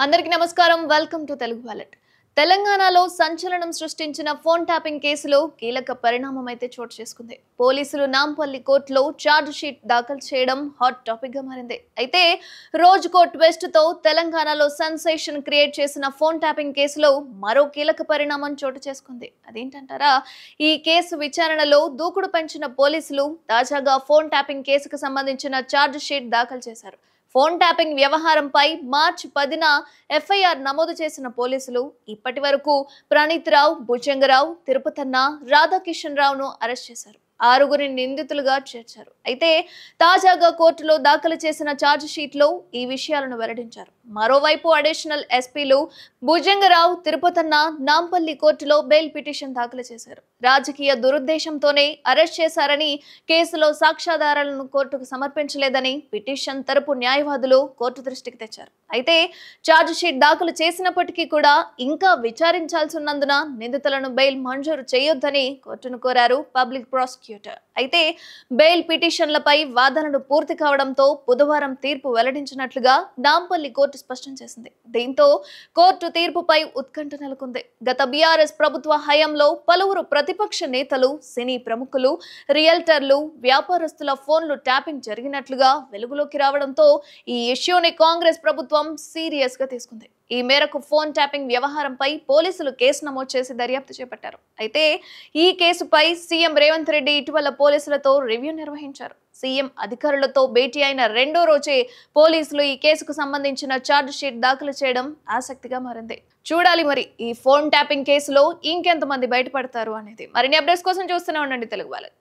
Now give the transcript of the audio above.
అందరికీ నమస్కారం. Welcome to Telugu wallet. తెలంగాణలో సంచలనం సృష్టించిన ఫోన్ ట్యాపింగ్ కేసులో కీలక పరిణామం అయితే చోటు చేసుకుంది. పోలీసులు నాంపల్లి కోర్టులో ఛార్జ్ షీట్ దాఖలు చేయడం హాట్ టాపిక్ గా మారింది. అయితే రోజుకో ట్విస్ట్ తో తెలంగాణలో సెన్సేషన్ క్రియేట్ చేసిన ఫోన్ ట్యాపింగ్ కేసులో మరో కీలక పరిణామం చోటు చేసుకుంది. అదేంటంటారా? ఈ కేసు విచారణలో దూకుడు పెంచిన పోలీసులు తాజాగా ఫోన్ ట్యాపింగ్ కేసుకు సంబంధించిన ఛార్జ్ షీట్ దాఖలు చేశారు. ఫోన్ ట్యాపింగ్ వ్యవహారంపై మార్చి 10న ఎఫ్ఐఆర్ నమోదు చేసిన పోలీసులు ఇప్పటి వరకు ప్రణీత్ రావు, భుజంగరావు, తిరుపతన్న, రాధాకిషన్ రావును అరెస్ట్ చేశారు. 6 నిందితులుగా చేర్చారు. అయితే తాజాగా కోర్టులో దాఖలు చేసిన ఛార్జ్ షీట్ లో ఈ విషయాలను వెల్లడించారు. మరోవైపు అడిషనల్ ఎస్పీలు భుజంగరావు, తిరుపతన్న నాంపల్లి కోర్టులో బెయిల్ పిటిషన్ దాఖలు చేశారు. రాజకీయ దురుద్దేశంతోనే అరెస్ట్ చేశారని, కేసులో సాక్ష్యాధారాలను కోర్టుకు సమర్పించలేదని పిటిషన్ తరపు న్యాయవాదులు కోర్టు దృష్టికి తెచ్చారు. అయితే ఛార్జ్ షీట్ దాఖలు చేసినప్పటికీ కూడా ఇంకా విచారించాల్సి ఉన్నందున నిందితులను బెయిల్ మంజూరు చేయొద్దని కోర్టును కోరారు పబ్లిక్ ప్రాసిక్యూటర్. అయితే బెయిల్ పిటిషన్లపై వాదనలు పూర్తి కావడంతో బుధవారం తీర్పు వెల్లడించినట్లుగా నాంపల్లి కోర్టు స్పష్టం చేసింది. దీంతో కోర్టు తీర్పుపై ఉత్కంఠ నెలకొంది. గత బీఆర్ఎస్ ప్రభుత్వ హయాంలో పలువురు ప్రతిపక్ష నేతలు, సినీ ప్రముఖులు, రియల్టర్లు, వ్యాపారస్తుల ఫోన్లు ట్యాపింగ్ జరిగినట్లుగా వెలుగులోకి రావడంతో ఈ ఇష్యూని కాంగ్రెస్ ప్రభుత్వం సీరియస్ గా తీసుకుంది. ఈ మేరకు ఫోన్ ట్యాపింగ్ వ్యవహారంపై పోలీసులు కేసు నమోదు చేసి దర్యాప్తు చేపట్టారు. అయితే ఈ కేసుపై సీఎం రేవంత్ రెడ్డి ఇటీవల పోలీసులతో రివ్యూ నిర్వహించారు. సీఎం అధికారులతో భేటీ అయిన రెండో రోజే పోలీసులు ఈ కేసుకు సంబంధించిన ఛార్జ్ షీట్ దాఖలు చేయడం ఆసక్తిగా మారింది. చూడాలి మరి ఈ ఫోన్ ట్యాపింగ్ కేసులో ఇంకెంతమంది బయటపడతారు అనేది. మరిన్ని అప్డేట్స్ కోసం చూస్తూనే ఉండండి తెలుగు వాలెట్.